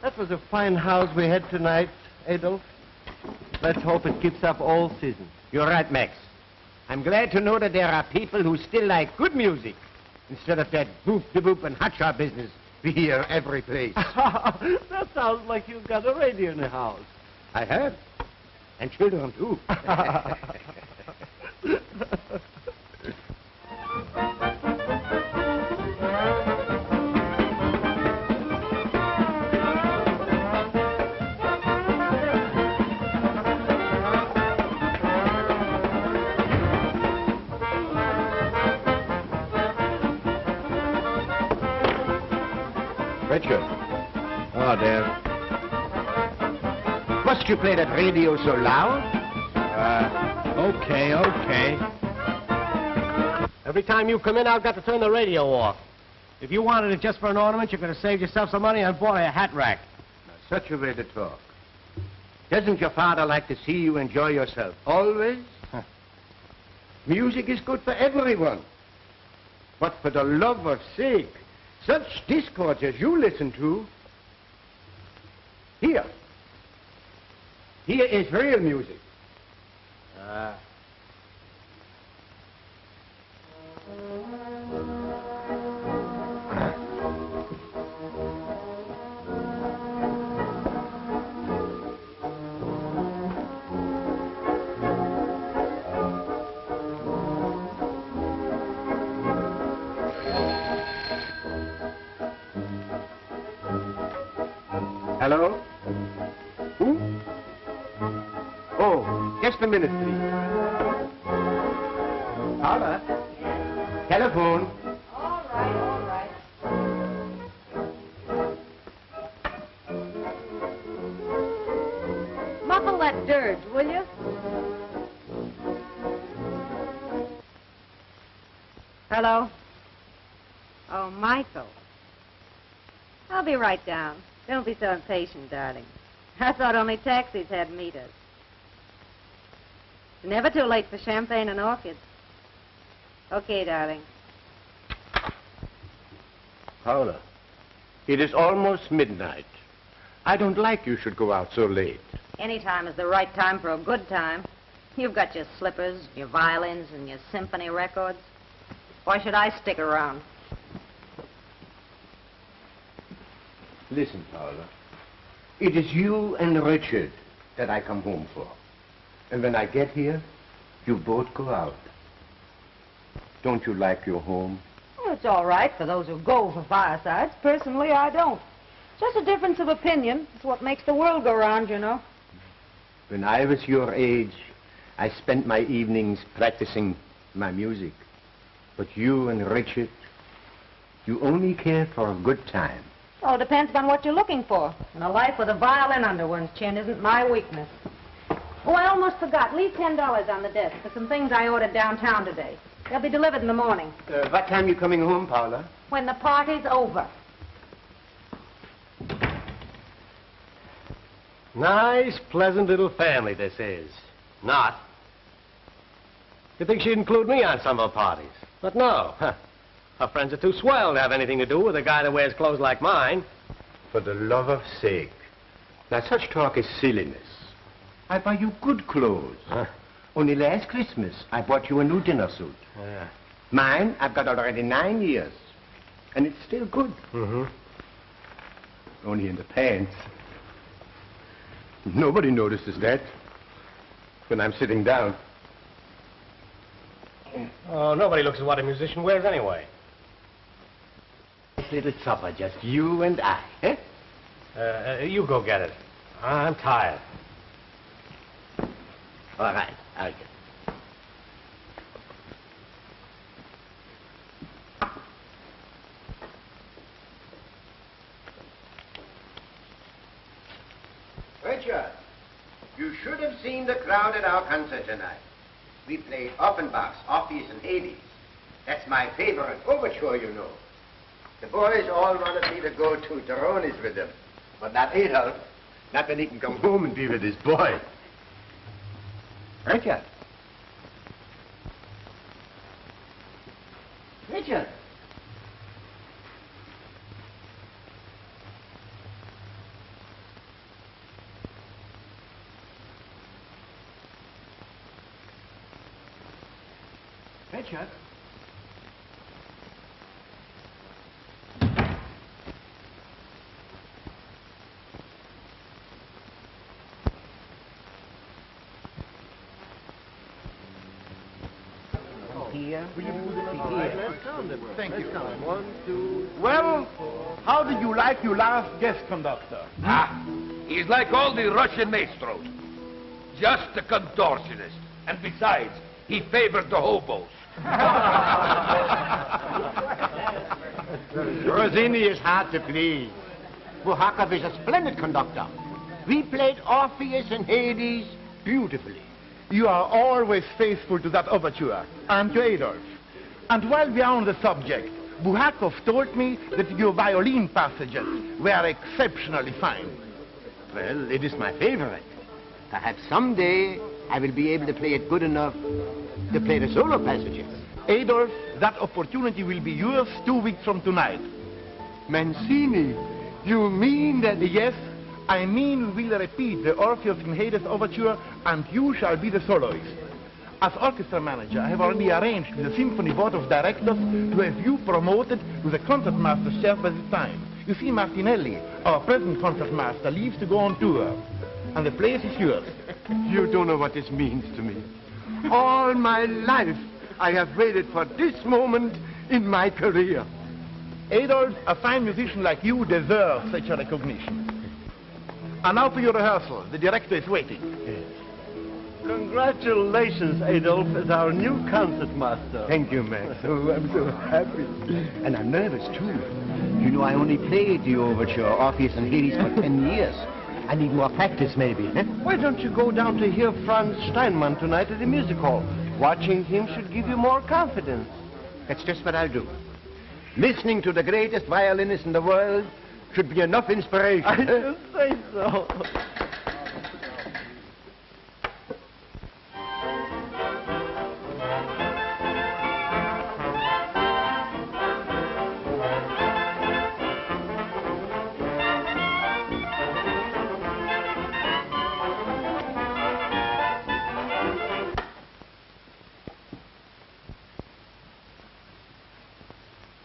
That was a fine house we had tonight, Adolf. Let's hope it keeps up all season. You're right, Max. I'm glad to know that there are people who still like good music instead of that boop-de-boop and hotshot business we hear every place. That sounds like you've got a radio in the house. I have. And children, too. Richard. Oh, dear. Must you play that radio so loud? Okay. Every time you come in, I've got to turn the radio off. If you wanted it just for an ornament, you could have saved yourself some money and bought a hat rack. Now, such a way to talk. Doesn't your father like to see you enjoy yourself? Always? Huh. Music is good for everyone. But for the love of sake, such discords as you listen to... Here is real music. Hello? Who? Oh, just a minute, please. Paula? Yes. Telephone. All right. Muffle that dirge, will you? Hello? Oh, Michael. I'll be right down. Don't be so impatient, darling. I thought only taxis had meters. It's never too late for champagne and orchids. Okay, darling. Paula, it is almost midnight. I don't like you should go out so late. Any time is the right time for a good time. You've got your slippers, your violins, and your symphony records. Why should I stick around? Listen, Paula. It is you and Richard that I come home for. And when I get here, you both go out. Don't you like your home? Well, it's all right for those who go for firesides. Personally, I don't. Just a difference of opinion. It's what makes the world go round, you know. When I was your age, I spent my evenings practicing my music. But you and Richard, you only care for a good time. Oh, it depends on what you're looking for. And a life with a violin under one's chin isn't my weakness. Oh, I almost forgot. Leave $10 on the desk for some things I ordered downtown today. They'll be delivered in the morning. What time you coming home, Paula? When the party's over. Nice, pleasant little family this is. Not. You'd think she'd include me on some of her parties. But no. Her friends are too swell to have anything to do with a guy that wears clothes like mine. For the love of sake. Now, such talk is silliness. I buy you good clothes. Only last Christmas, I bought you a new dinner suit. Yeah. Mine, I've got already 9 years. And it's still good. Mm-hmm. Only in the pants. Nobody notices that when I'm sitting down. Oh, nobody looks at what a musician wears anyway. Nice little supper, just you and I, eh? You go get it. I'm tired. All right, I'll get it. Richard, you should have seen the crowd at our concert tonight. We played Offenbach's Orpheus and Hades. That's my favorite overture, you know. The boys all wanted me to go to Toroni's with them. But not Adolf. Not that he can come home and be with his boy. Richard. Richard. Richard. Here. Thank you. 1, 2. Well, how did you like your last guest conductor? He's like all the Russian maestros. Just a contortionist. And besides, he favored the hobos. Rossini is hard to please. Buhakov is a splendid conductor. We played Orpheus and Hades beautifully. You are always faithful to that overture, aren't you, Adolf? And while we are on the subject, Buhakov told me that your violin passages were exceptionally fine. Well, it is my favorite. Perhaps someday I will be able to play it good enough to play the solo passages. Adolf, that opportunity will be yours 2 weeks from tonight. Mancini, you mean that... Yes, I mean we will repeat the Orpheus and Hades overture, and you shall be the soloist. As orchestra manager, I have already arranged with the Symphony Board of Directors to have you promoted to the concertmaster's chair by this time. You see, Martinelli, our present concertmaster, leaves to go on tour, and the place is yours. You don't know what this means to me. All my life, I have waited for this moment in my career. Adolf, a fine musician like you deserves such a recognition. And now for your rehearsal. The director is waiting. Congratulations, Adolf, as our new concertmaster. Thank you, Max. Oh, I'm so happy. And I'm nervous, too. You know, I only played the overture, Orpheus and Hades, for 10 years. I need more practice, maybe. Eh? Why don't you go down to hear Franz Steinmann tonight at the music hall? Watching him should give you more confidence. That's just what I'll do. Listening to the greatest violinist in the world should be enough inspiration. I should say so.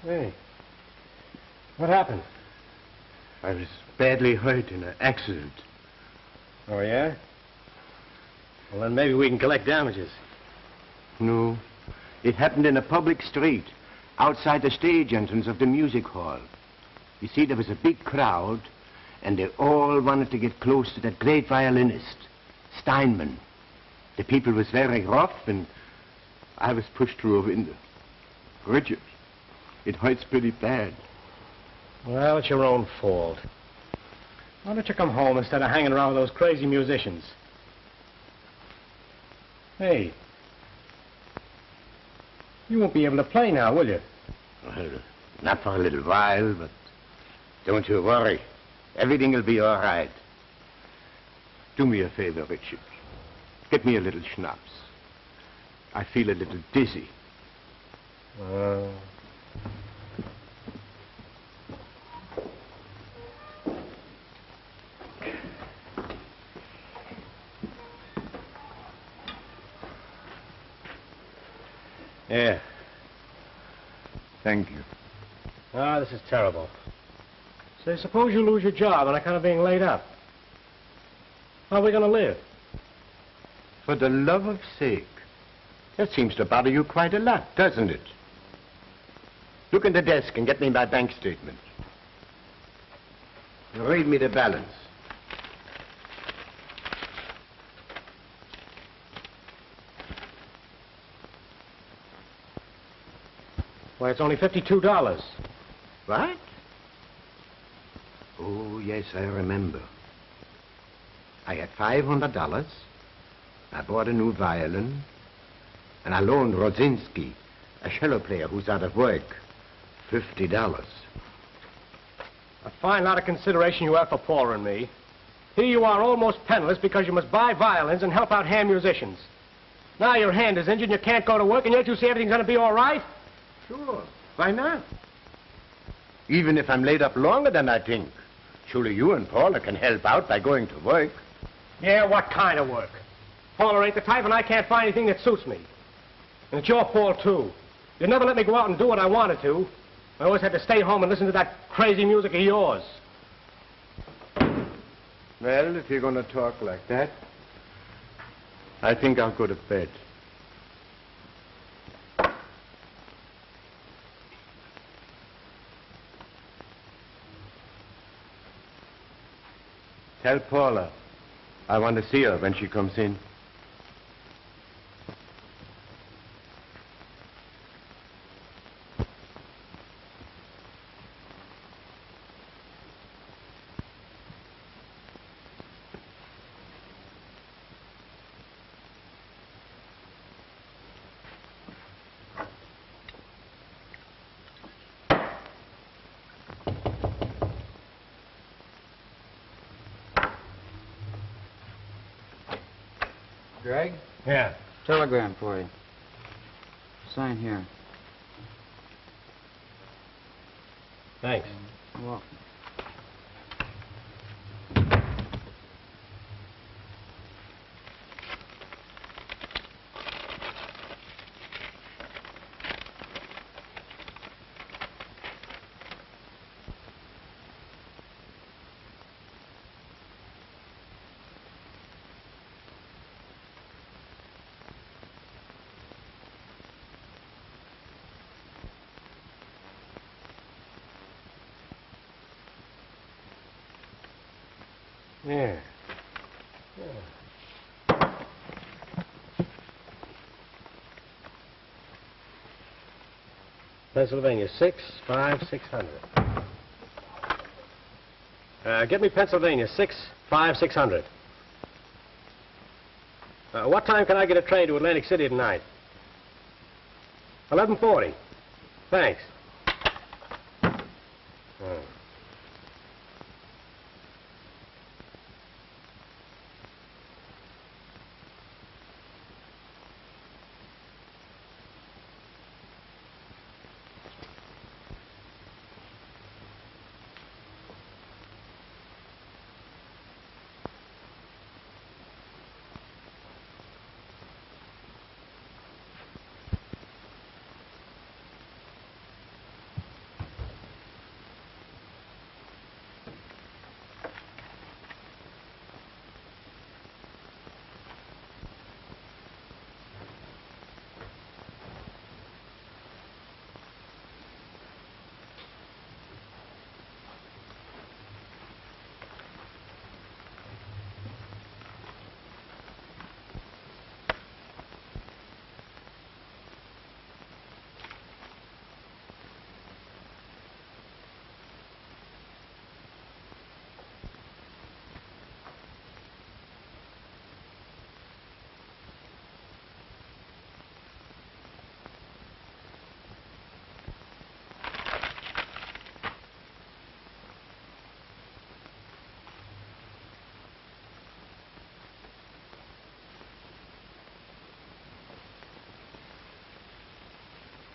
Hey, what happened? I was badly hurt in an accident. Oh, yeah? Well, then maybe we can collect damages. No, it happened in a public street. outside the stage entrance of the music hall. You see, there was a big crowd, and they all wanted to get close to that great violinist, Steinman. The people was very rough, and I was pushed through a window. Richard, it hurts pretty bad. Well, it's your own fault. Why don't you come home instead of hanging around with those crazy musicians? Hey, you won't be able to play now, will you? Well, not for a little while, but don't you worry. Everything will be all right. Do me a favor, Richard. Get me a little schnapps. I feel a little dizzy. Yeah. Thank you. Ah, this is terrible. Say, suppose you lose your job on account of being laid up. How are we going to live? For the love of sake. That seems to bother you quite a lot, doesn't it? Look in the desk and get me my bank statement. And read me the balance. Why, it's only $52. What? Oh, yes, I remember. I had $500. I bought a new violin. And I loaned Rodzinski, a cello player who's out of work, $50. A fine lot of consideration you have for Paula and me. Here you are almost penniless because you must buy violins and help out hand musicians. Now your hand is injured and you can't go to work, and yet you say everything's going to be all right? Sure. Why not? Even if I'm laid up longer than I think, surely you and Paula can help out by going to work. Yeah, what kind of work? Paula ain't the type, and I can't find anything that suits me. And it's your fault, too. You never let me go out and do what I wanted to. I always had to stay home and listen to that crazy music of yours. Well, if you're going to talk like that, I think I'll go to bed. Tell Paula I want to see her when she comes in. Greg? Yeah. Telegram for you. Sign here. Thanks. You're welcome. Yeah. Pennsylvania, 65600. Get me Pennsylvania, 65600. What time can I get a train to Atlantic City tonight? 11:40. Thanks.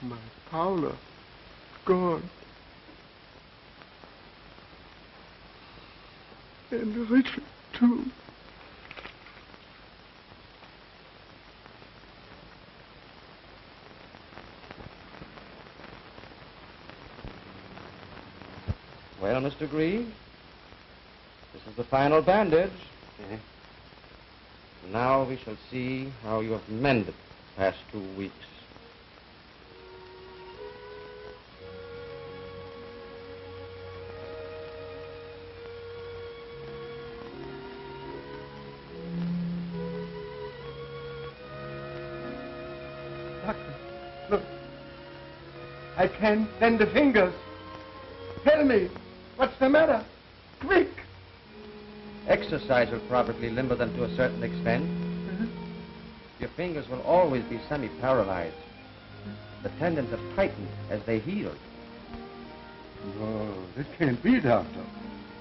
My Paula, gone. And Richard, too. Well, Mr. Grieve, this is the final bandage. Now we shall see how you have mended the past 2 weeks. Doctor, look. I can't bend the fingers. Tell me, what's the matter? Quick! Exercise will probably limber them to a certain extent. Your fingers will always be semi-paralyzed. The tendons have tightened as they heal. No, that can't be, Doctor.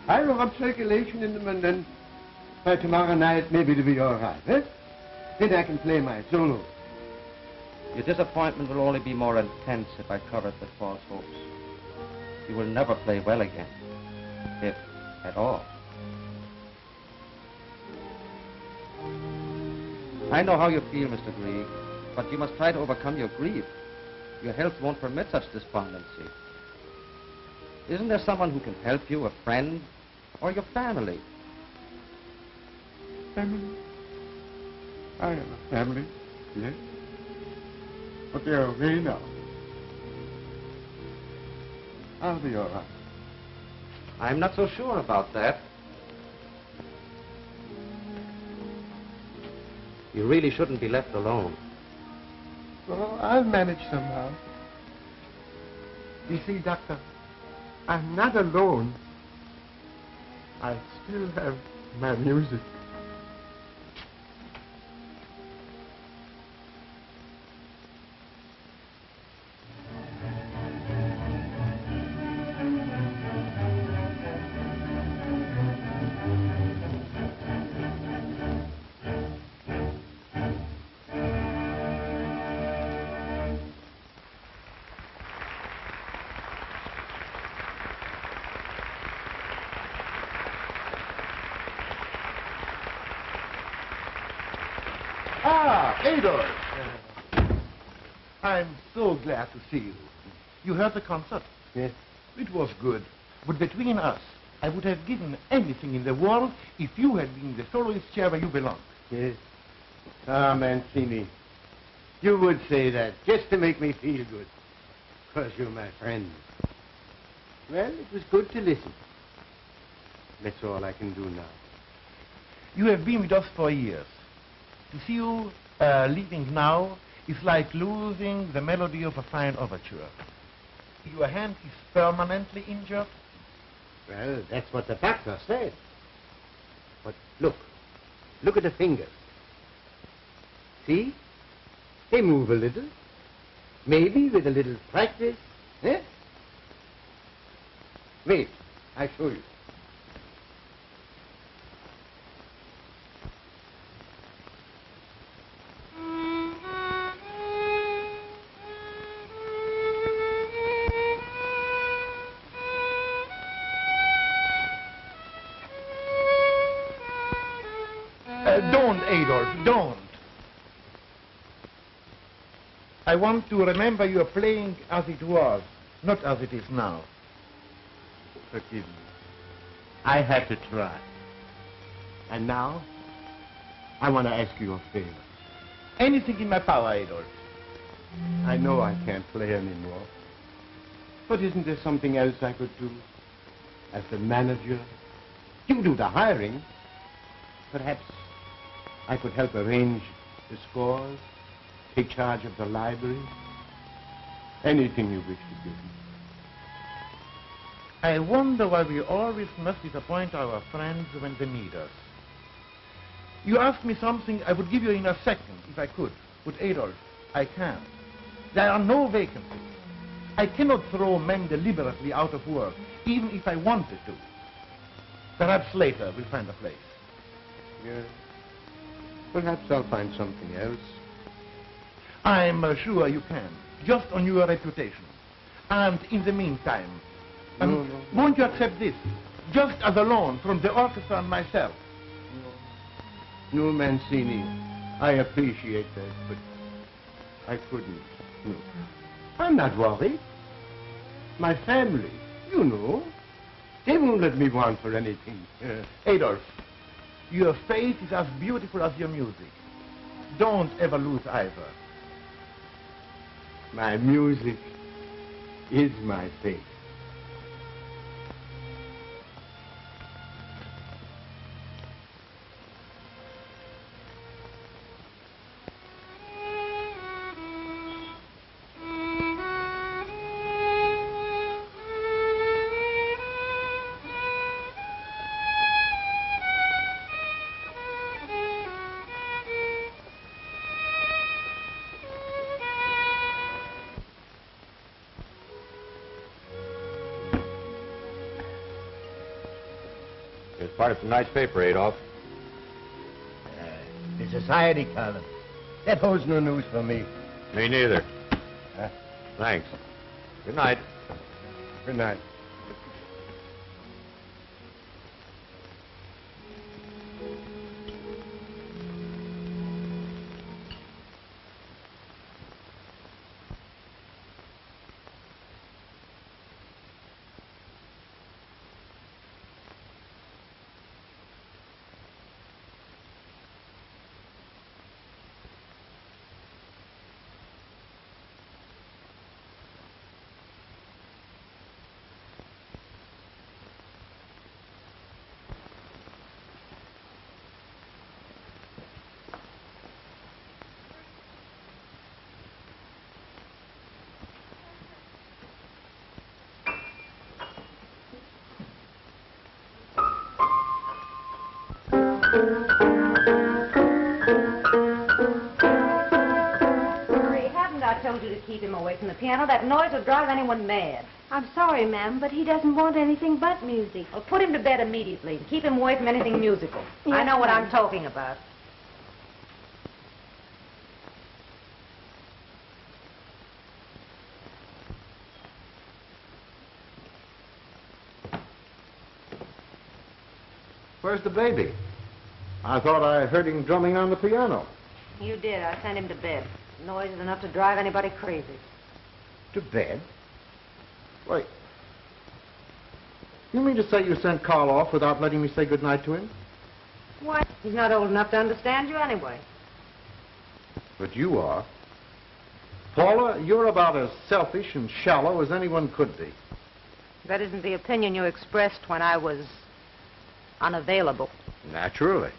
I will rub circulation in them, and then by tomorrow night maybe it'll be all right, eh? Then I can play my solo. Your disappointment will only be more intense if I cover it with false hopes. You will never play well again, if at all. I know how you feel, Mr. Grieve, but you must try to overcome your grief. Your health won't permit such despondency. Isn't there someone who can help you, a friend, or your family? Family? I have a family, yes. But they're away now. I'll be all right. I'm not so sure about that. You really shouldn't be left alone. Well, I'll manage somehow. You see, Doctor, I'm not alone. I still have my music. Ah, Adolf. I'm so glad to see you. You heard the concert? Yes. It was good. But between us, I would have given anything in the world if you had been in the soloist chair where you belong. Yes. Ah, Mancini, you would say that just to make me feel good. Because you're my friend. Well, it was good to listen. That's all I can do now. You have been with us for years. To see you leaving now is like losing the melody of a fine overture. Your hand is permanently injured. Well, that's what the doctor said. But look at the fingers. See? They move a little. Maybe with a little practice, eh? Wait, I'll show you. Don't, Adolf, don't. I want to remember you are playing as it was, not as it is now. Forgive me. I had to try. And now, I want to ask you a favor. Anything in my power, Adolf. I know I can't play anymore. But isn't there something else I could do? As the manager? You do the hiring. Perhaps I could help arrange the scores, take charge of the library. Anything you wish to give me. I wonder why we always must disappoint our friends when they need us. You asked me something I would give you in a second, if I could. But Adolf, I can't. There are no vacancies. I cannot throw men deliberately out of work, even if I wanted to. Perhaps later we'll find a place. Yes. Perhaps I'll find something else. I'm sure you can. just on your reputation. And in the meantime, won't you accept this? Just as a loan from the orchestra and myself. No, Mancini. I appreciate that, but I couldn't. No. I'm not worried. My family, you know, they won't let me want for anything. Adolf, your faith is as beautiful as your music. Don't ever lose either. My music is my faith. It's part of tonight's paper, Adolf. The society column. That holds no news for me. Me neither. Huh? Thanks. Good night. Good night. I told you to keep him away from the piano. That noise would drive anyone mad. I'm sorry, ma'am, but he doesn't want anything but music. Well, put him to bed immediately. Keep him away from anything musical. Yes, I know what ma'am. I'm talking about. Where's the baby? I thought I heard him drumming on the piano. You did. I sent him to bed. Noise is enough to drive anybody crazy. To bed? Wait. You mean to say you sent Carl off without letting me say goodnight to him? Why? He's not old enough to understand you anyway. But you are. Paula, you're about as selfish and shallow as anyone could be. That isn't the opinion you expressed when I was unavailable. Naturally.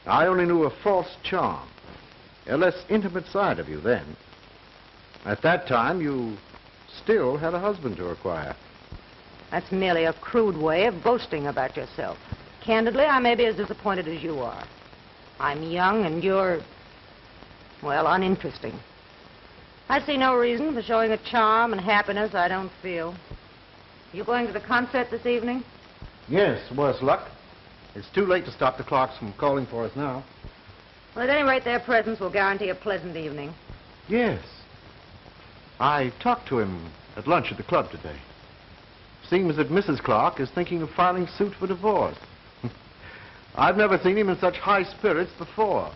I only knew a false charm, a less intimate side of you then. At that time, you still had a husband to acquire. That's merely a crude way of boasting about yourself. Candidly, I may be as disappointed as you are. I'm young and you're, well, uninteresting. I see no reason for showing a charm and happiness I don't feel. You going to the concert this evening? Yes, worse luck. It's too late to stop the clocks from calling for us now. Well, at any rate, their presence will guarantee a pleasant evening. Yes. I talked to him at lunch at the club today. Seems that Mrs. Clark is thinking of filing suit for divorce. I've never seen him in such high spirits before.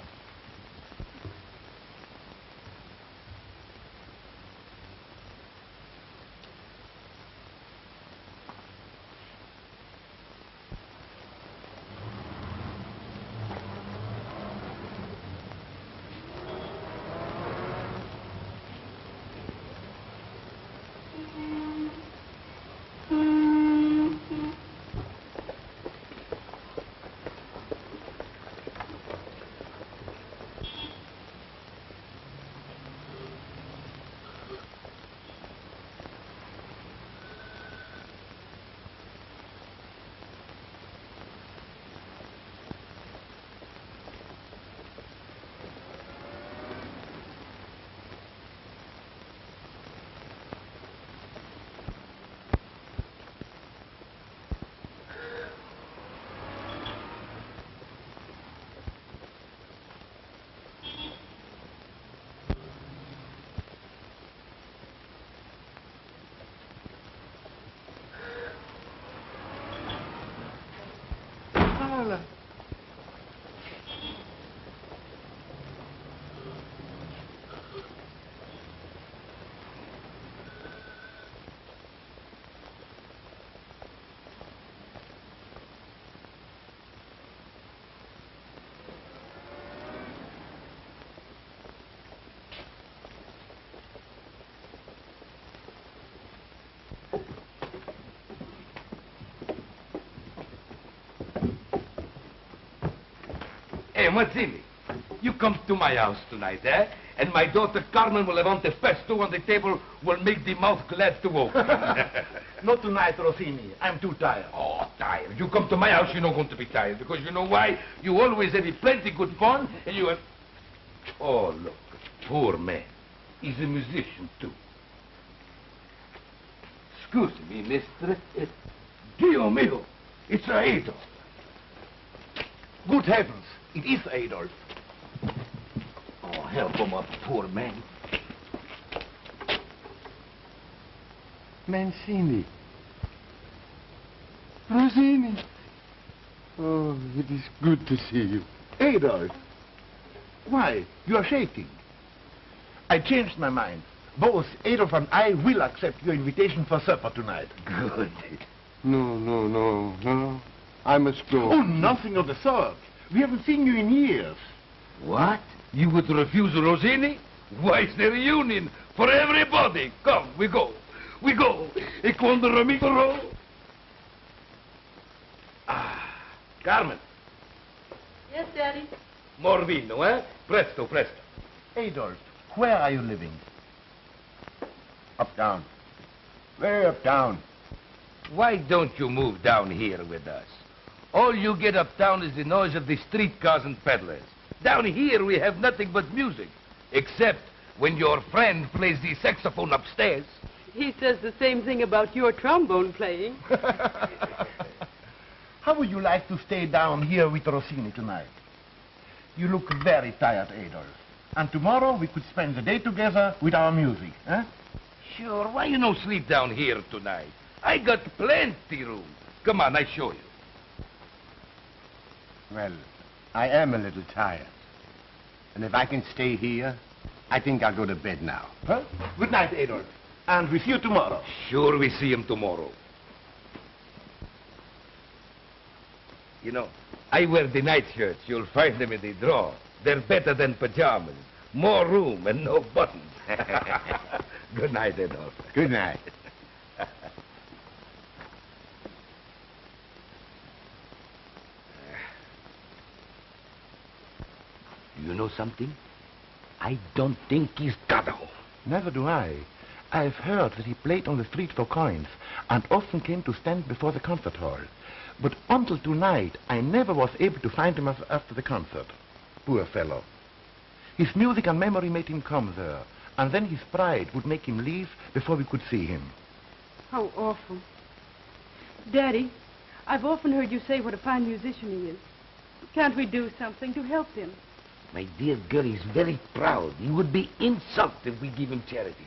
Mazzini, you come to my house tonight, eh? And my daughter Carmen will have on the pesto on the table, will make the mouth glad to open. Not tonight, Rossini. I'm too tired. Oh, tired. You come to my house, you're not going to be tired. Because you know why? You always have plenty good fun, and you have... Oh, look. Poor man. He's a musician, too. Excuse me, mister. Dio mio. It's Adolf. Good heavens. It is Adolf. Oh, help him up, poor man. Mancini. Rossini. Oh, it is good to see you. Adolf. Why? You are shaking. I changed my mind. Both Adolf and I will accept your invitation for supper tonight. Good. No. I must go. Oh, nothing of the sort. We haven't seen you in years. What? You would refuse Rossini? Why, it's the reunion for everybody. Come, we go. We go. E quando Ramiro... Ah, Carmen. Yes, Daddy? More vino, eh? Presto, presto. Adolf, where are you living? Uptown. Way uptown. Why don't you move down here with us? All you get uptown is the noise of the streetcars and peddlers. Down here we have nothing but music, except when your friend plays the saxophone upstairs. He says the same thing about your trombone playing. How would you like to stay down here with Rossini tonight? You look very tired, Adolf. And tomorrow we could spend the day together with our music, eh? Sure, why you no sleep down here tonight? I got plenty room. Come on, I show you. Well, I am a little tired. And if I can stay here, I think I'll go to bed now. Huh? Good night, Adolf. And we see you tomorrow. Sure, we see him tomorrow. You know, I wear the nightshirts. You'll find them in the drawer. They're better than pajamas. More room and no buttons. Good night, Adolf. Good night. You know something? I don't think he's got a home. Never do I. I've heard that he played on the street for coins and often came to stand before the concert hall. But until tonight, I never was able to find him after the concert. Poor fellow. His music and memory made him come there, and then his pride would make him leave before we could see him. How awful. Daddy, I've often heard you say what a fine musician he is. Can't we do something to help him? My dear girl, he's very proud. He would be insulted if we give him charity.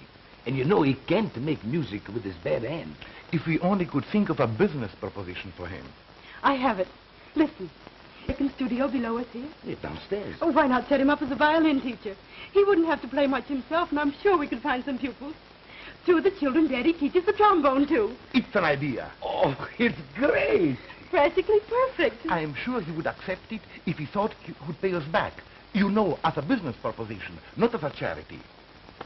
And you know he can't make music with his bad hand. If we only could think of a business proposition for him. I have it. Listen. Second studio below us here. Yeah, downstairs. Oh, why not set him up as a violin teacher? He wouldn't have to play much himself, and I'm sure we could find some pupils. Two of the children Daddy teaches the trombone to. It's an idea. Oh, it's great. Practically perfect. I am sure he would accept it if he thought he could pay us back. You know, as a business proposition, not as a charity.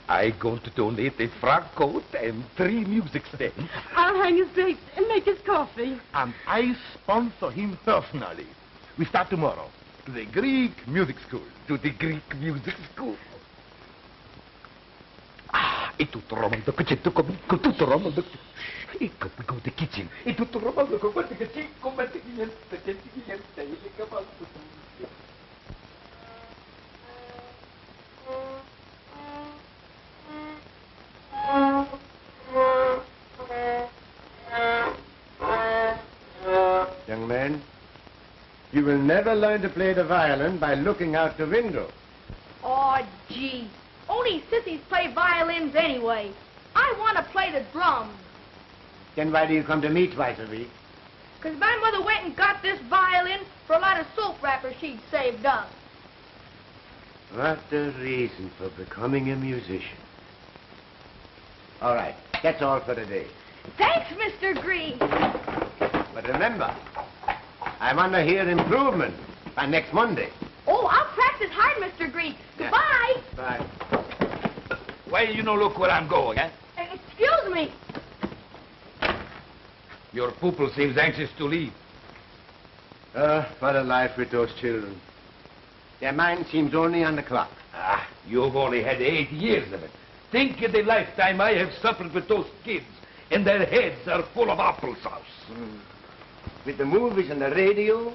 I'm going to donate a frock coat and 3 music stands. I'll hang his drapes and make his coffee. And I sponsor him personally. We start tomorrow to the Greek music school. To the Greek music school. Ah, e tutto romanzo che c'è tu comico, tutto romanzo. Ecco, we go to the kitchen. E tutto romanzo che guarda che c'è, come ti niente, che ti niente, e che va. Young man, you will never learn to play the violin by looking out the window. Oh, gee. Only sissies play violins anyway. I want to play the drums. Then why do you come to me twice a week? 'Cause my mother went and got this violin for a lot of soap wrappers she'd saved up. What a reason for becoming a musician. All right, that's all for today. Thanks, Mr. Green. But remember, I want to hear improvement by next Monday. Oh, I'll practice hard, Mr. Green. Goodbye. Bye. Why you no look where I'm going, eh? Excuse me. Your pupil seems anxious to leave. What a life with those children. Their mind seems only on the clock. Ah, you've only had 8 years of it. Think of the lifetime I have suffered with those kids, and their heads are full of applesauce. With the movies and the radio,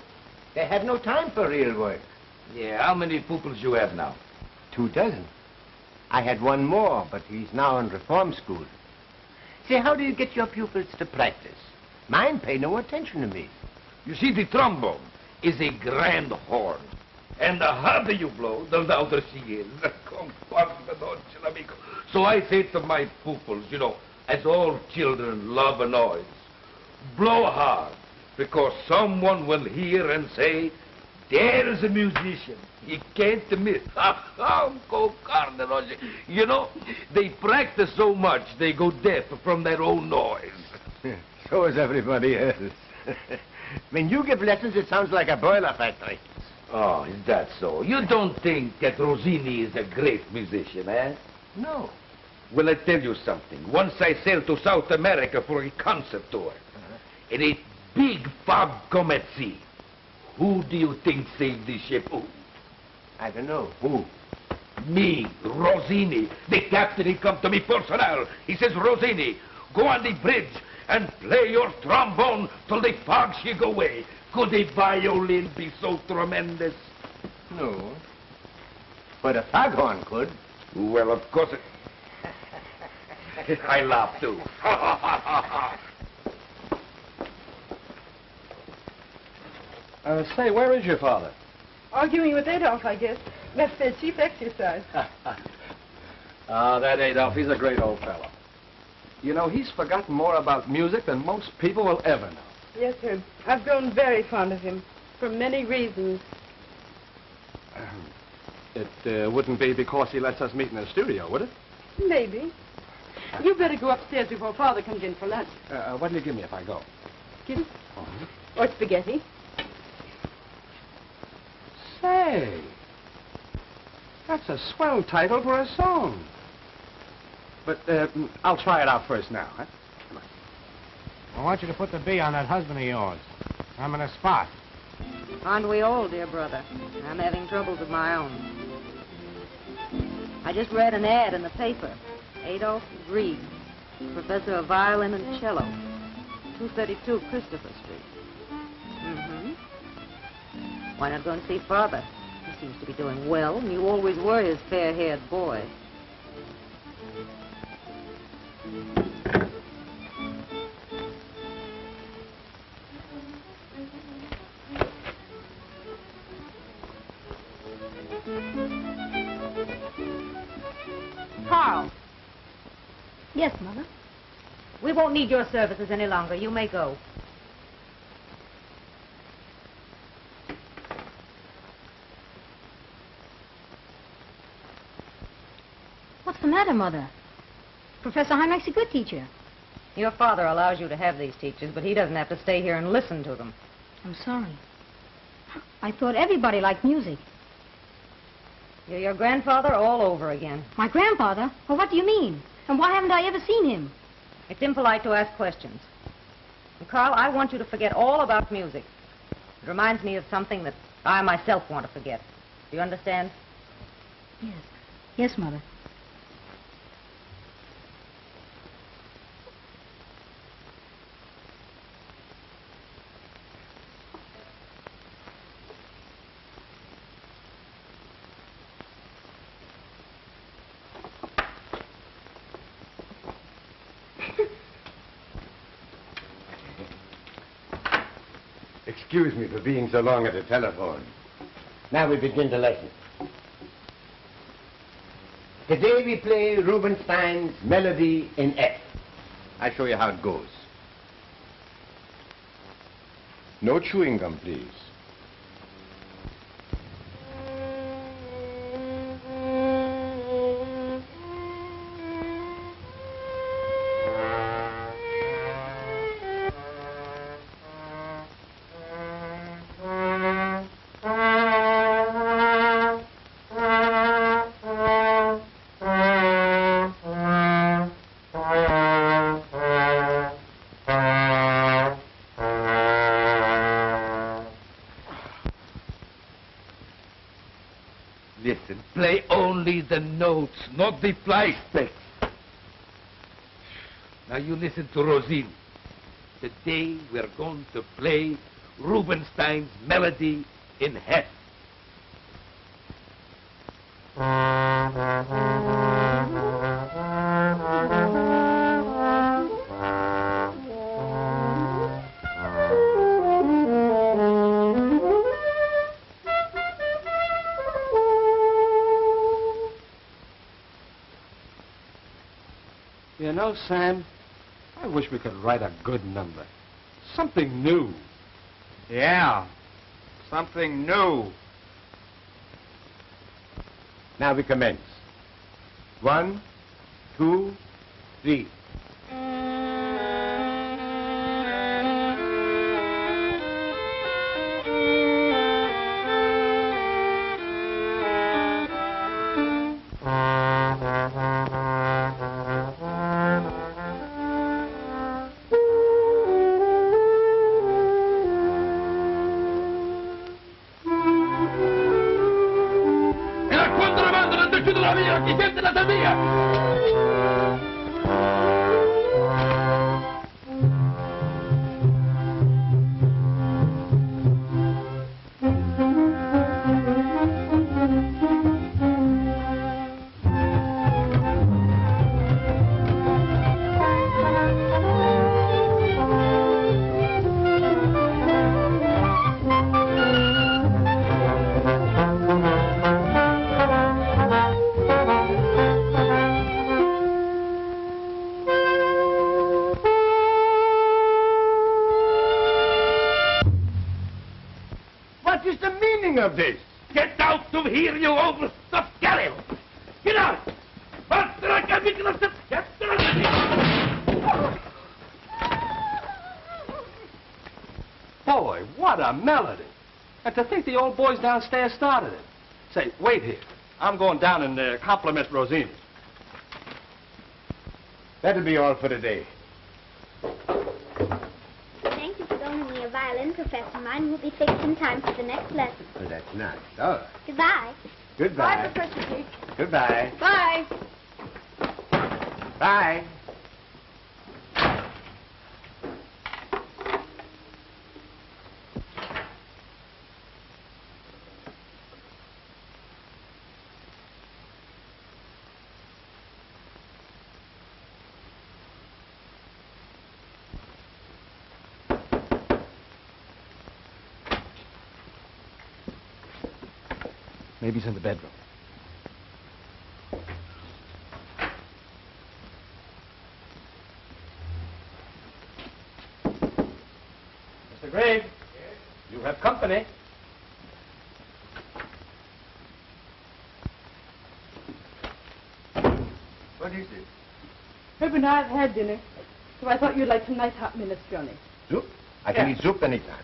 they have no time for real work. Yeah, how many pupils you have now? 24. I had one more, but he's now in reform school. Say, how do you get your pupils to practice? Mine pay no attention to me. You see, the trombone is a grand horn. And the harder you blow, the louder she is. So I say to my pupils, you know, as all children love a noise, blow hard, because someone will hear and say, there's a musician. He can't miss. You know, they practice so much, they go deaf from their own noise. So is everybody else. When you give lessons, it sounds like a boiler factory. Oh, is that so? You don't think that Rossini is a great musician, eh? No. Well, I tell you something. Once I sailed to South America for a concert tour. And a big fog come at sea. Who do you think saved the ship? Who? I don't know. Who? Me, Rossini. The captain, he come to me personal. He says, Rossini, go on the bridge and play your trombone till the fog she go away. Could a violin be so tremendous? No. But a foghorn could. Well, of course it... I laugh, too. Say, where is your father? Arguing with Adolf, I guess. That's their chief exercise. That Adolf, he's a great old fellow. You know, he's forgotten more about music than most people will ever know. Yes, sir. I've grown very fond of him, for many reasons. It wouldn't be because he lets us meet in the studio, would it? Maybe. You better go upstairs before Father comes in for lunch. What'll you give me if I go? Kitty? Or spaghetti? Say, that's a swell title for a song. But I'll try it out first now, huh? Come on. I want you to put the B on that husband of yours. I'm in a spot. Aren't we all, dear brother? I'm having troubles of my own. I just read an ad in the paper. Adolf Grieg, professor of violin and cello, 232 Christopher Street. Why not go and see Father? He seems to be doing well, and you always were his fair-haired boy. Carl. Yes, Mother. We won't need your services any longer. You may go. What's the matter, Mother? Professor Heinrich's a good teacher. Your father allows you to have these teachers, but he doesn't have to stay here and listen to them. I'm sorry. I thought everybody liked music. You're your grandfather all over again. My grandfather? Well, what do you mean? And why haven't I ever seen him? It's impolite to ask questions. And Carl, I want you to forget all about music. It reminds me of something that I myself want to forget. Do you understand? Yes. Yes, Mother. Excuse me for being so long at the telephone. Now we begin the lesson. Today we play Rubinstein's Melody in F. I'll show you how it goes. No chewing gum, please. play only the notes, not the fly specks. Now you listen to Rossini. Today we're going to play Rubinstein's melody in Hess. You know, Sam, I wish we could write a good number. Something new. Yeah, something new. Now we commence. 1, 2, 3. Of this. Get out of here, you overstuffed galil! Get out! Boy, what a melody. And to think the old boys downstairs started it. Say, wait here. I'm going down and compliment Rossini. That'll be all for today. Thank you for loaning me a violin, Professor. Mine will be fixed in time for the next lesson. Oh, that's nice. Oh. Goodbye. Goodbye. Bye, Professor Peak. Goodbye. Bye. Bye. Maybe he's in the bedroom. Mr. Gregg. Yes? You have company. What is it? Herb and I have had dinner, so I thought you'd like some nice hot minestrone. Soup? I can eat soup anytime.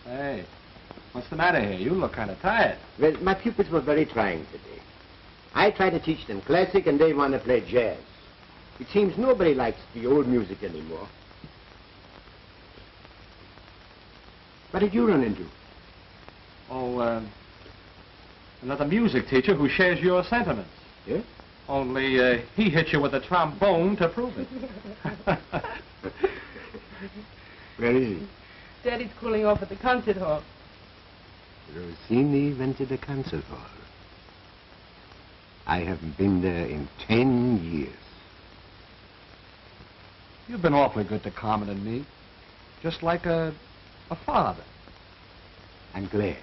Hey, what's the matter here? You look kind of tired. Well, my pupils were very trying today. I try to teach them classic and they want to play jazz. It seems nobody likes the old music anymore. What did you run into? Oh, another music teacher who shares your sentiments. Yeah? Only he hit you with a trombone to prove it. Where is he? Daddy's cooling off at the concert hall. Rossini went to the concert hall. I haven't been there in 10 years. You've been awfully good to Carmen and me. Just like a father. I'm glad.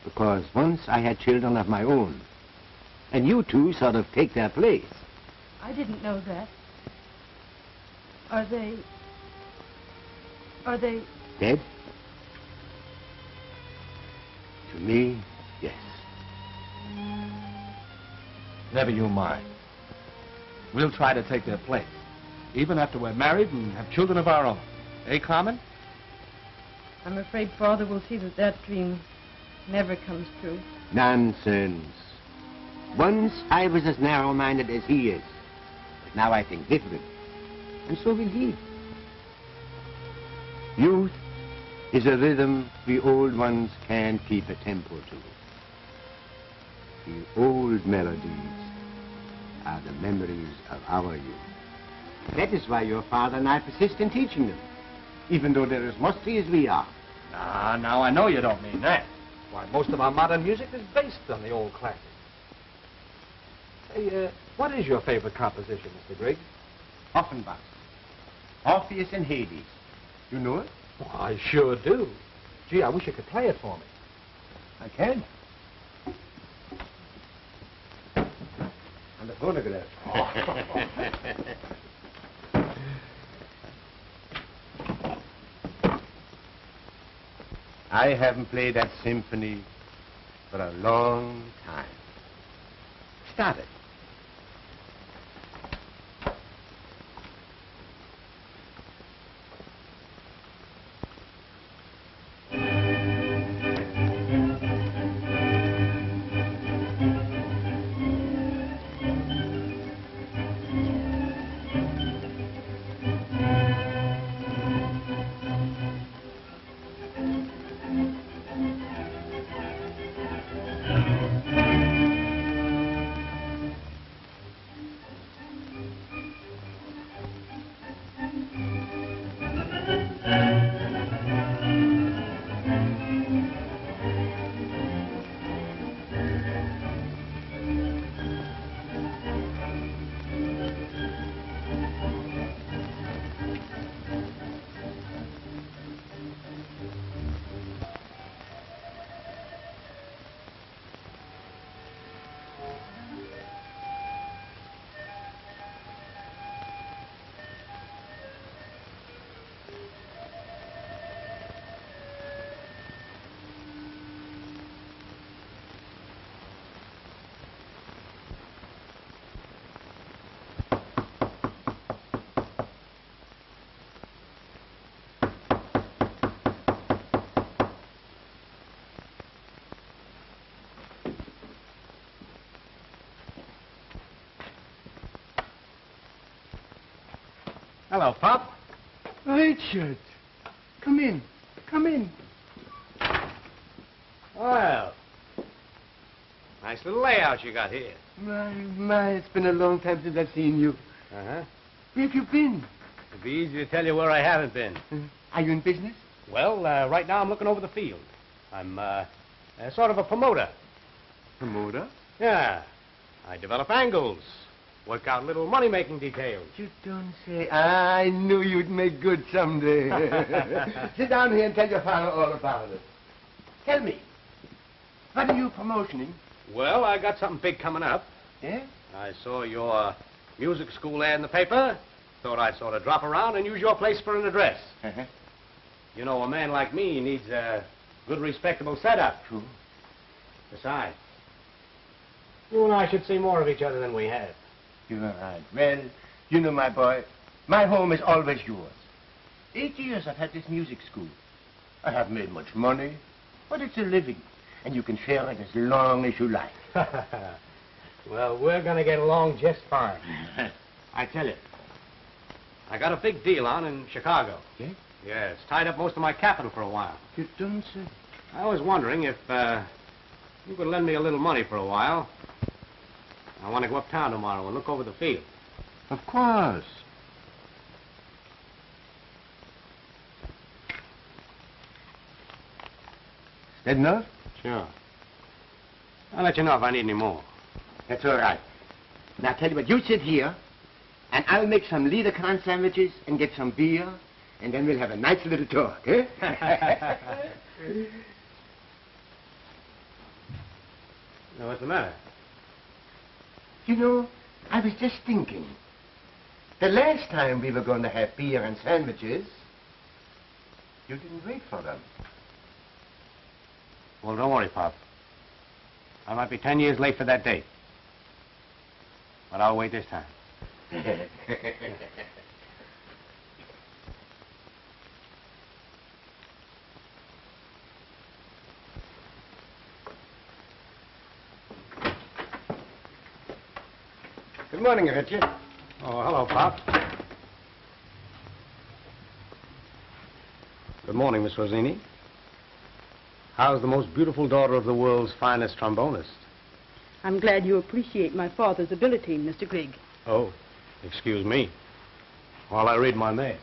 Because once I had children of my own. And you two sort of take their place. I didn't know that. Are they... Dead? To me, yes. Never you mind. We'll try to take their place. Even after we're married and have children of our own. Eh, Carmen? I'm afraid Father will see that that dream never comes true. Nonsense. Once I was as narrow-minded as he is. But now I think different. And so will he. Youth is a rhythm we old ones can't keep a tempo to. The old melodies are the memories of our youth. That is why your father and I persist in teaching them, even though they're as musty as we are. Now, I know you don't mean that. Why, most of our modern music is based on the old classics. Hey, what is your favorite composition, Mr. Grigg? Offenbach. Orpheus and Hades. You know it? Well, I sure do. Gee, I wish you could play it for me. I can. And the phonograph. I haven't played that symphony for a long time. Start it. Hello, Pop. Richard, come in. Come in. Well, nice little layout you got here. My, it's been a long time since I've seen you. Uh-huh. Where have you been? It'd be easy to tell you where I haven't been. Are you in business? Well, right now I'm looking over the field. I'm, sort of a promoter. Promoter? Yeah. I develop angles, work out little money-making details. You don't say. I knew you'd make good someday. Sit down here and tell your father all about it. Tell me, what are you promotioning? Well, I got something big coming up. Yeah? I saw your music school ad in the paper. Thought I'd sort of drop around and use your place for an address. Uh-huh. You know, a man like me needs a good, respectable setup. True. Besides, you and I should see more of each other than we have. You're right. Well, you know, my boy, my home is always yours. 8 years I've had this music school. I haven't made much money, but it's a living, and you can share it as long as you like. Well, we're going to get along just fine. I tell you, I got a big deal on in Chicago. Yeah? Yeah, it's tied up most of my capital for a while. You don't say. I was wondering if you could lend me a little money for a while. I want to go uptown tomorrow and look over the field. Of course. Is that enough? Sure. I'll let you know if I need any more. That's all right. Now, tell you what, you sit here, and I'll make some Liederkranz sandwiches and get some beer, and then we'll have a nice little talk, eh? Now, what's the matter? You know, I was just thinking. The last time we were going to have beer and sandwiches, you didn't wait for them. Well, don't worry, Pop. I might be 10 years late for that date. But I'll wait this time. Good morning, Richard. Oh, hello, Pop. Good morning, Miss Rosini. How's the most beautiful daughter of the world's finest trombonist? I'm glad you appreciate my father's ability, Mr. Grigg. Oh, excuse me. While I read my mail.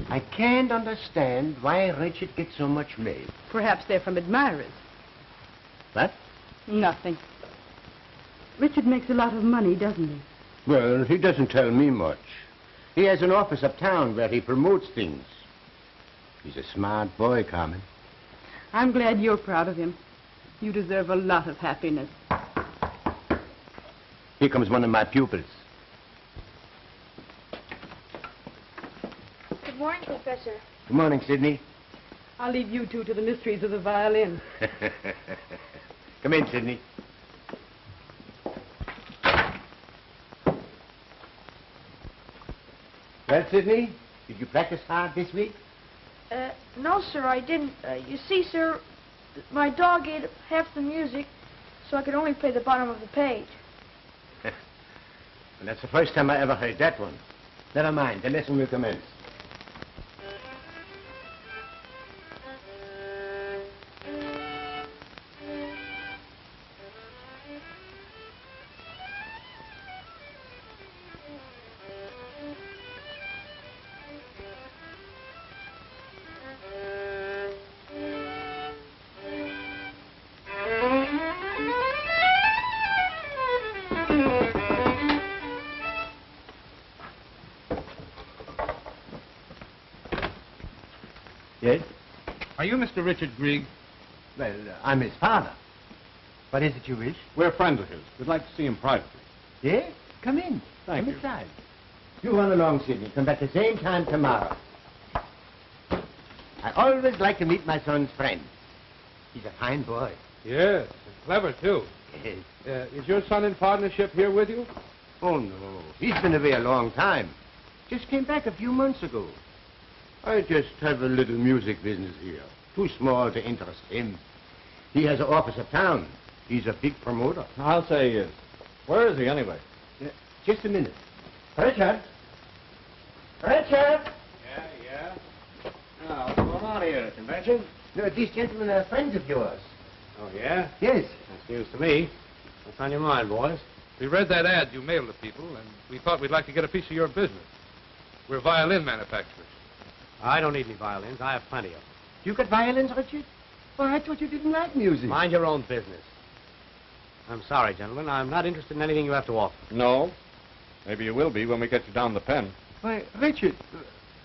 I can't understand why Richard gets so much mail. Perhaps they're from admirers. What? Nothing. Richard makes a lot of money, doesn't he? Well, he doesn't tell me much. He has an office uptown where he promotes things. He's a smart boy, Carmen. I'm glad you're proud of him. You deserve a lot of happiness. Here comes one of my pupils. Good morning, Professor. Good morning, Sidney. I'll leave you two to the mysteries of the violin. Come in, Sidney. Well, Sidney, did you practice hard this week? No, sir, I didn't. You see, sir, my dog ate half the music, so I could only play the bottom of the page. And that's the first time I ever heard that one. Never mind, the lesson will commence. Yes? Are you Mr. Richard Grigg? Well, I'm his father. What is it you wish? We're friends of his. We'd like to see him privately. Yes? Come in. Thank Come you. inside. You run along, Sidney. Come back the same time tomorrow. I always like to meet my son's friend. He's a fine boy. Yes, and clever, too. Yes. Is your son in partnership here with you? Oh, no. He's been away a long time. Just came back a few months ago. I just have a little music business here. Too small to interest him. He has an office uptown. He's a big promoter. I'll say he is. Where is he, anyway? Just a minute. Richard? Richard? Yeah? Now, what's going on here at the convention? No, these gentlemen are friends of yours. Oh, yeah? Yes. That's news to me. What's on your mind, boys? We read that ad you mailed to people, and we thought we'd like to get a piece of your business. We're violin manufacturers. I don't need any violins. I have plenty of them. You got violins, Richard? Well, I thought you didn't like music. Mind your own business. I'm sorry, gentlemen. I'm not interested in anything you have to offer. No. Maybe you will be when we get you down the pen. Why, Richard,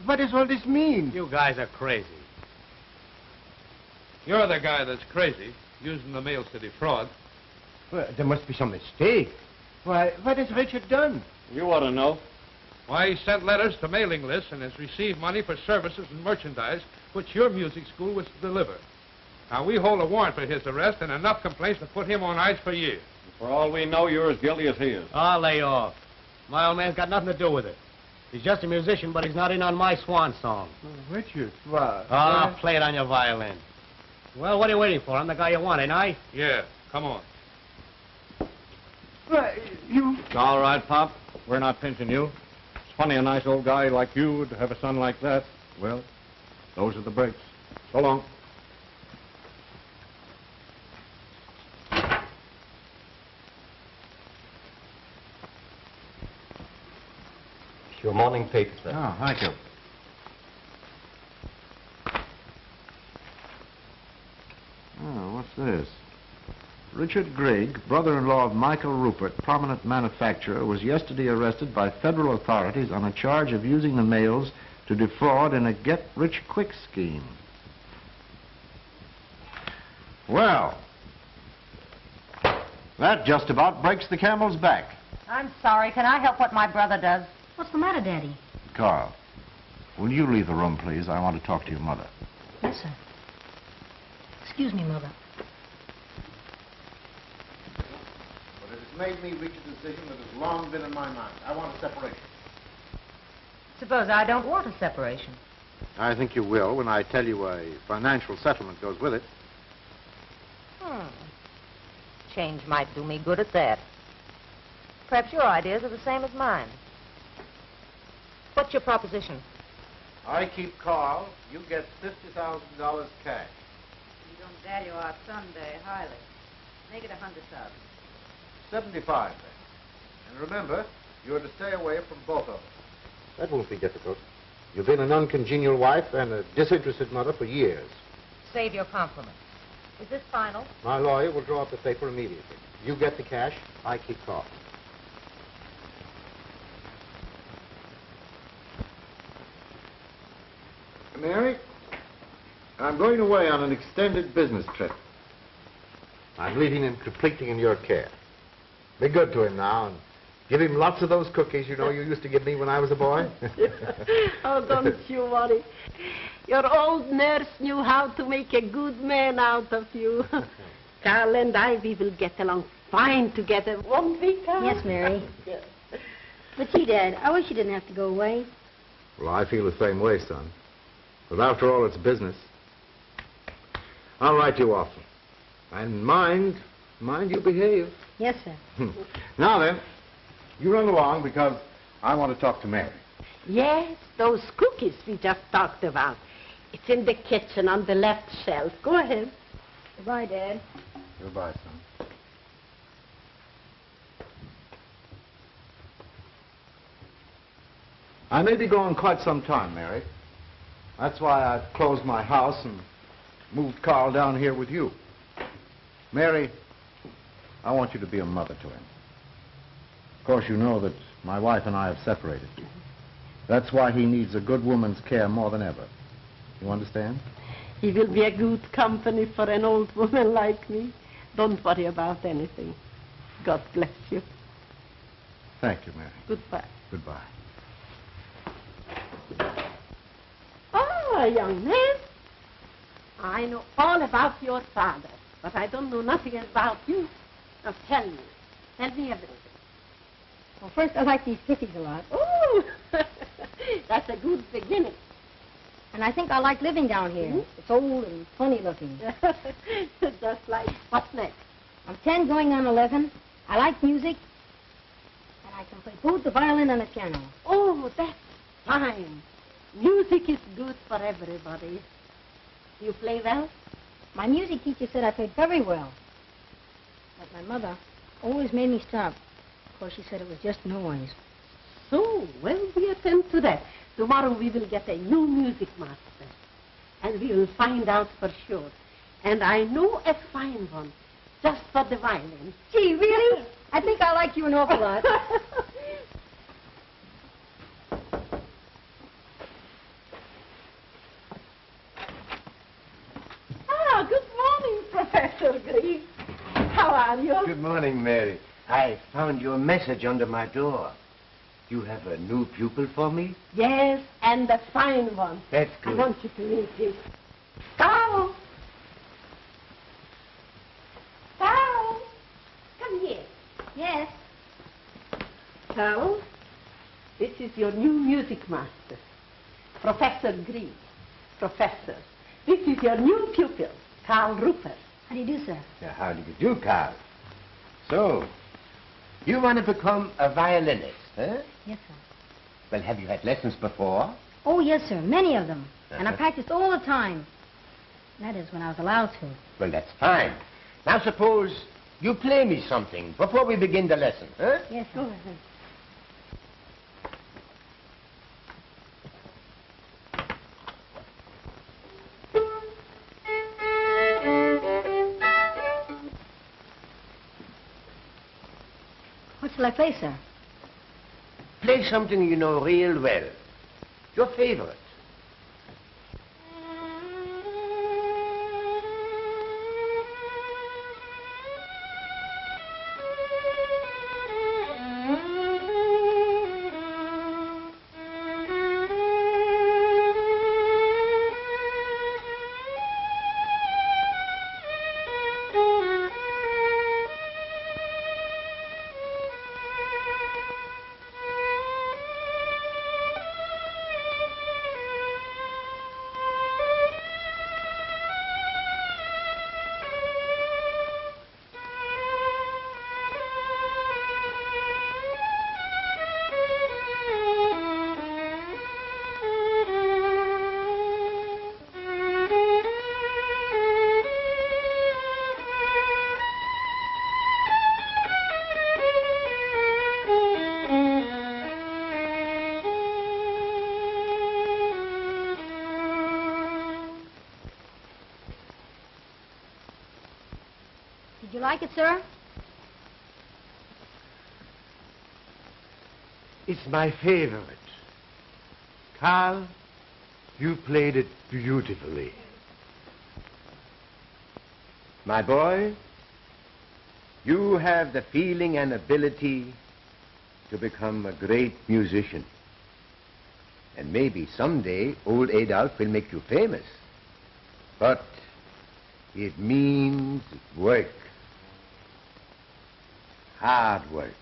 what does all this mean? You guys are crazy. You're the guy that's crazy, using the mails to defraud. Well, there must be some mistake. Why, what has Richard done? You ought to know. Why, he sent letters to mailing lists and has received money for services and merchandise which your music school was to deliver. Now, we hold a warrant for his arrest and enough complaints to put him on ice for years. For all we know, you're as guilty as he is. Oh, lay off. My old man's got nothing to do with it. He's just a musician, but he's not in on my swan song. Oh, Richard, what? Ah, play it on your violin. Well, what are you waiting for? I'm the guy you want, ain't I? Yeah, come on. Why, you... It's all right, Pop. We're not pinching you. It's funny a nice old guy like you would have a son like that. Well, those are the breaks. So long. Your morning paper, sir. Oh, thank you. Oh, what's this? Richard Grigg, brother-in-law of Michael Rupert, prominent manufacturer, was yesterday arrested by federal authorities on a charge of using the mails to defraud in a get-rich-quick scheme. Well, that just about breaks the camel's back. I'm sorry. Can I help what my brother does? What's the matter, Daddy? Carl, will you leave the room, please? I want to talk to your mother. Yes, sir. Excuse me, Mother. But it has made me reach a decision that has long been in my mind. I want a separation. Suppose I don't want a separation. I think you will when I tell you a financial settlement goes with it. Change might do me good at that. Perhaps your ideas are the same as mine. What's your proposition? I keep Carl. You get $50,000 cash. You don't value our son very highly. Make it 100,000. 75 then. And remember, you're to stay away from both of us. That won't be difficult. You've been an uncongenial wife and a disinterested mother for years. Save your compliments. Is this final? My lawyer will draw up the paper immediately. You get the cash, I keep Carl. Mary, I'm going away on an extended business trip. I'm leaving him completely in your care. Be good to him now and give him lots of those cookies you used to give me when I was a boy. Oh, don't you worry. Your old nurse knew how to make a good man out of you. Carl and I, we will get along fine together, won't we, Carl? Yes, Mary. Yes. But gee, Dad, I wish you didn't have to go away. Well, I feel the same way, son. But after all, it's business. I'll write you often. And mind you behave. Yes, sir. Now then, you run along because I want to talk to Mary. Yes, those cookies we just talked about. It's in the kitchen on the left shelf. Go ahead. Goodbye, Dad. Goodbye, son. I may be gone quite some time, Mary. That's why I've closed my house and moved Carl down here with you. Mary, I want you to be a mother to him. Of course, you know that my wife and I have separated. That's why he needs a good woman's care more than ever. You understand? He will be a good company for an old woman like me. Don't worry about anything. God bless you. Thank you, Mary. Goodbye. Goodbye. Ah, young man. I know all about your father, but I don't know nothing about you. Now tell me. Tell me everything. Well, first, I like these cookies a lot. Oh, that's a good beginning. And I think I like living down here. Mm-hmm. It's old and funny looking. Just like, what's next? I'm 10 going on 11. I like music. And I can play both the violin and the piano. Oh, that's fine. Music is good for everybody. You play well? My music teacher said I played very well. But my mother always made me stop. Of course, she said it was just noise. So, well, we attend to that. Tomorrow we will get a new music master. And we will find out for sure. And I know a fine one, just for the violin. Gee, really? I think I like you an awful lot. Ah, good morning, Professor Green. How are you? Good morning, Mary. I found your message under my door. You have a new pupil for me? Yes, and a fine one. That's good. I want you to meet him. Carl! Carl! Come here. Yes. Carl, this is your new music master, Professor Green. Professor, this is your new pupil, Carl Rupert. How do you do, sir? How do you do, Carl? So, you want to become a violinist, huh? Yes, sir. Well, have you had lessons before? Oh, yes, sir. Many of them. And I practiced all the time. That is, when I was allowed to. Well, that's fine. Now, suppose you play me something before we begin the lesson, huh? Yes, sir. Go ahead. What shall I play, sir? Play something you know real well. Your favorite. like it, sir? It's my favorite. Carl, you played it beautifully. My boy, you have the feeling and ability to become a great musician. And maybe someday old Adolf will make you famous. But it means work. Hard work.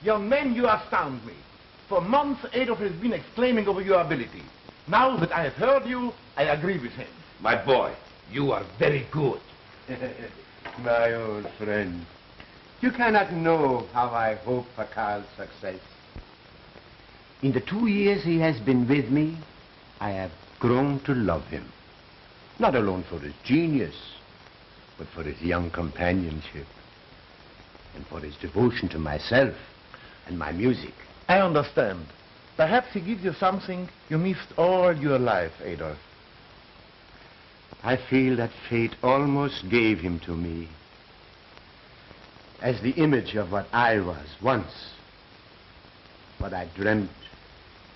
Young men, you astound me. For months, Adolf has been exclaiming over your ability. Now that I have heard you, I agree with him. My boy, you are very good. My old friend, you cannot know how I hope for Carl's success. In the 2 years he has been with me, I have grown to love him. Not alone for his genius, but for his young companionship and for his devotion to myself and my music. I understand. Perhaps he gives you something you missed all your life, Adolf. I feel that fate almost gave him to me as the image of what I was once, what I dreamt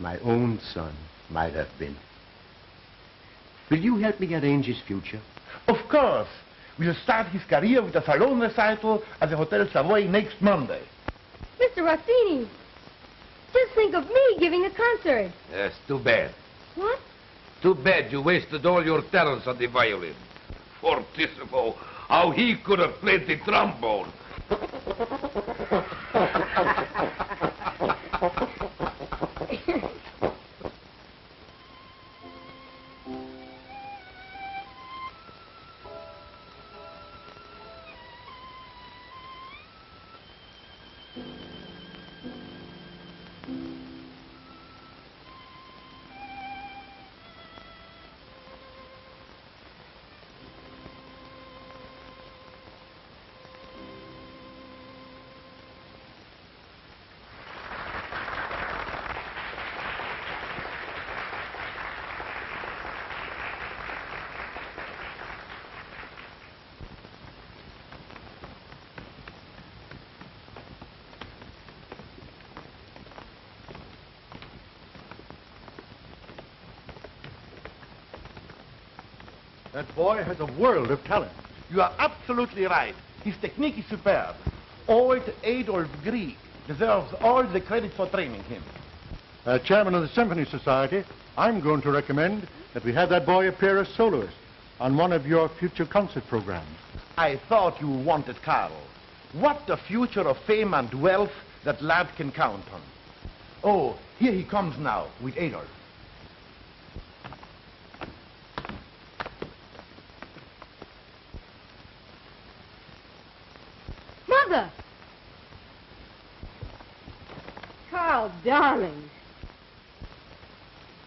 my own son might have been. Will you help me arrange his future? Of course. We'll start his career with a salon recital at the Hotel Savoy next Monday. Mr. Rossini, just think of me giving a concert. Yes, too bad. What? Too bad you wasted all your talents on the violin. Fortissimo, how he could have played the trombone. That boy has a world of talent. You are absolutely right. His technique is superb. Old Adolf Grieg deserves all the credit for training him. As chairman of the Symphony Society, I'm going to recommend that we have that boy appear as soloist on one of your future concert programs. I thought you wanted Carl. What a future of fame and wealth that lad can count on. Oh, here he comes now with Adolf. Mother! Carl, darling.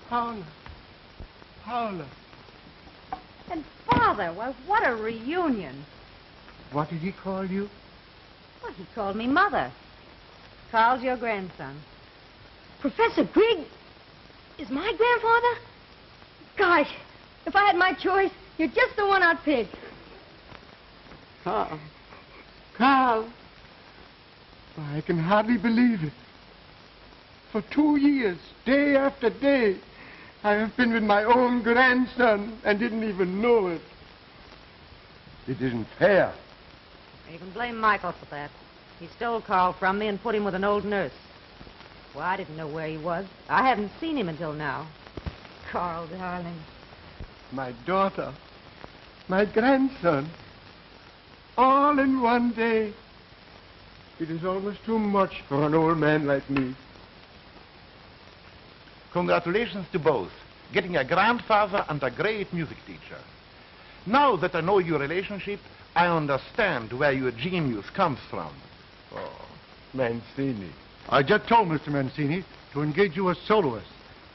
Paula. Paula. And Father, well, what a reunion. What did he call you? Well, he called me Mother. Carl's your grandson. Professor Grieg is my grandfather? Gosh, if I had my choice, you're just the one I'd pick. Carl. Carl. I can hardly believe it. For 2 years, day after day, I have been with my own grandson and didn't even know it. It isn't fair. You can blame Michael for that. He stole Carl from me and put him with an old nurse. Well, I didn't know where he was. I haven't seen him until now. Carl, darling. My daughter, my grandson, all in one day. It is almost too much for an old man like me. Congratulations to both. getting a grandfather and a great music teacher. Now that I know your relationship, I understand where your genius comes from. Oh, Mancini. I just told Mr. Mancini to engage you as soloist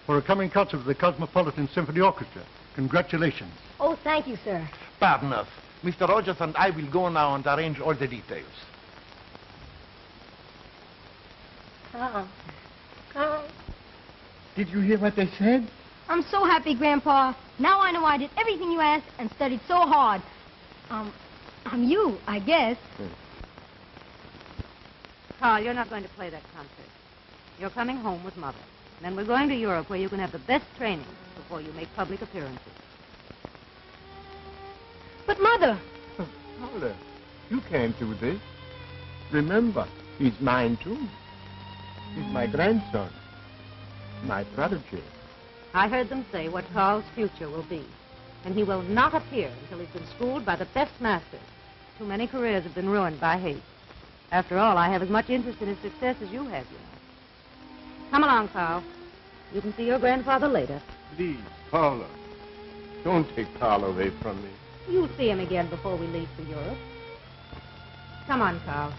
for a coming concert of the Cosmopolitan Symphony Orchestra. Congratulations. Oh, thank you, sir. Pardon us. Mr. Rogers and I will go now and arrange all the details. Carl. Carl. Did you hear what they said? I'm so happy, Grandpa. Now I know I did everything you asked and studied so hard. I'm you, I guess. Carl, you're not going to play that concert. You're coming home with Mother. Then we're going to Europe where you can have the best training before you make public appearances. But, Mother... Paula, you can't do this. Remember, he's mine, too. He's my grandson. My prodigy. I heard them say what Carl's future will be. And he will not appear until he's been schooled by the best masters. Too many careers have been ruined by hate. After all, I have as much interest in his success as you have, you know. Come along, Carl. You can see your grandfather later. Please, Paula. Don't take Carl away from me. You'll see him again before we leave for Europe. Come on, Carl.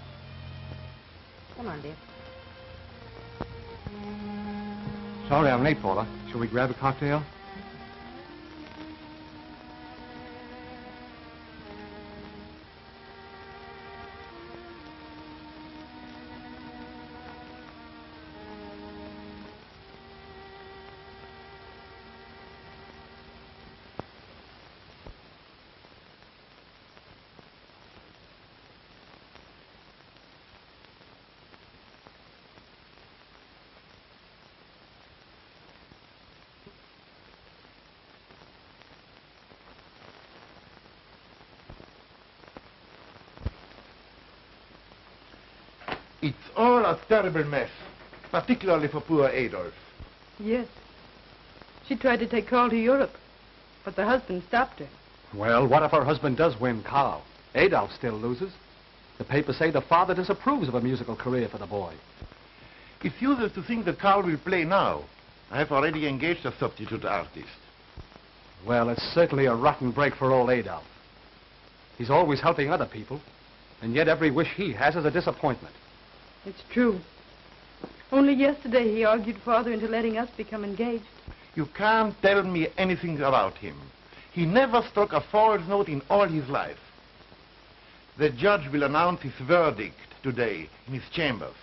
Come on, dear. Sorry I'm late, Paula. Shall we grab a cocktail? It's all a terrible mess, particularly for poor Adolf. Yes. She tried to take Carl to Europe, but the husband stopped her. Well, what if her husband does win Carl? Adolf still loses. The papers say the father disapproves of a musical career for the boy. It's useless to think that Carl will play now. I have already engaged a substitute artist. Well, it's certainly a rotten break for old Adolf. He's always helping other people, and yet every wish he has is a disappointment. It's true. Only yesterday he argued Father into letting us become engaged. You can't tell me anything about him. He never struck a false note in all his life. The judge will announce his verdict today in his chambers.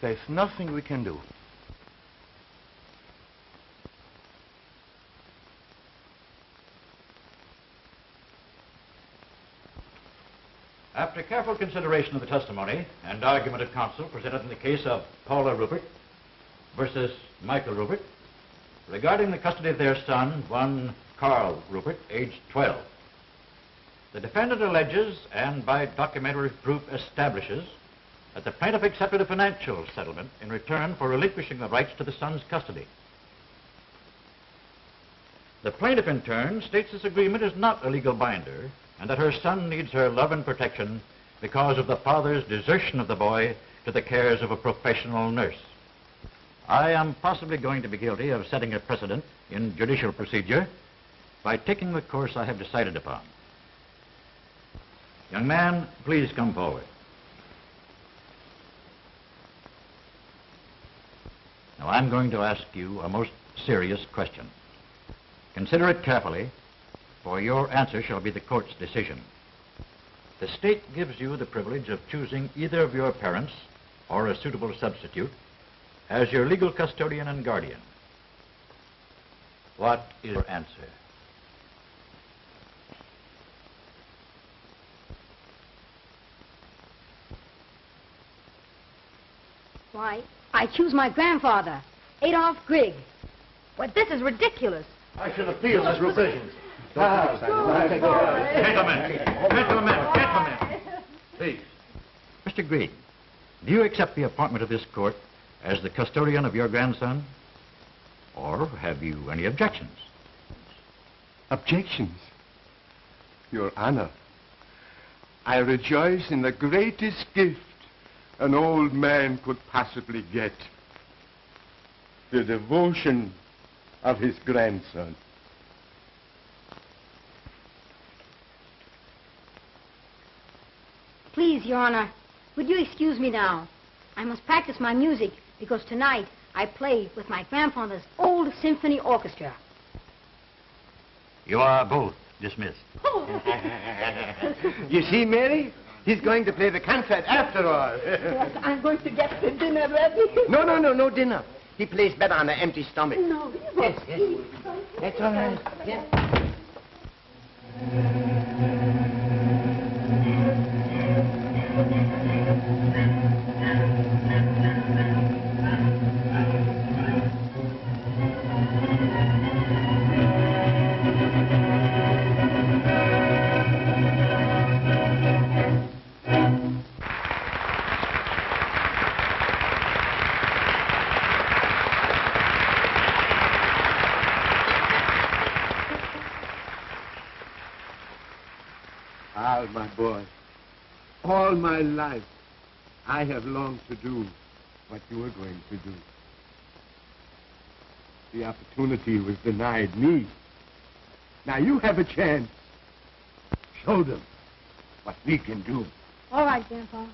There's nothing we can do. After careful consideration of the testimony and argument of counsel presented in the case of Paula Rupert versus Michael Rupert, regarding the custody of their son, one Carl Rupert, aged 12, the defendant alleges, and by documentary proof establishes, that the plaintiff accepted a financial settlement in return for relinquishing the rights to the son's custody. The plaintiff, in turn, states this agreement is not a legal binder, and that her son needs her love and protection because of the father's desertion of the boy to the cares of a professional nurse. I am possibly going to be guilty of setting a precedent in judicial procedure by taking the course I have decided upon. Young man, please come forward. Now, I'm going to ask you a most serious question. Consider it carefully, for your answer shall be the court's decision. The state gives you the privilege of choosing either of your parents or a suitable substitute as your legal custodian and guardian. What is your answer? Why, I choose my grandfather, Adolf Grieg. But this is ridiculous. I should appeal this revision. Gentlemen. Please. Mr. Grieg, do you accept the appointment of this court as the custodian of your grandson? Or have you any objections? Objections? Your Honor, I rejoice in the greatest gift an old man could possibly get. The devotion of his grandson. Please, Your Honor, would you excuse me now? I must practice my music because tonight I play with my grandfather's old symphony orchestra. You are both dismissed. You see, Mary? He's going to play the concert after all. Yes, I'm going to get the dinner ready. No dinner. He plays better on an empty stomach. No, we won't eat. That's all right. Yes. Al, my boy, all my life I have longed to do what you are going to do. The opportunity was denied me. Now you have a chance. Show them what we can do. All right, Grandpa.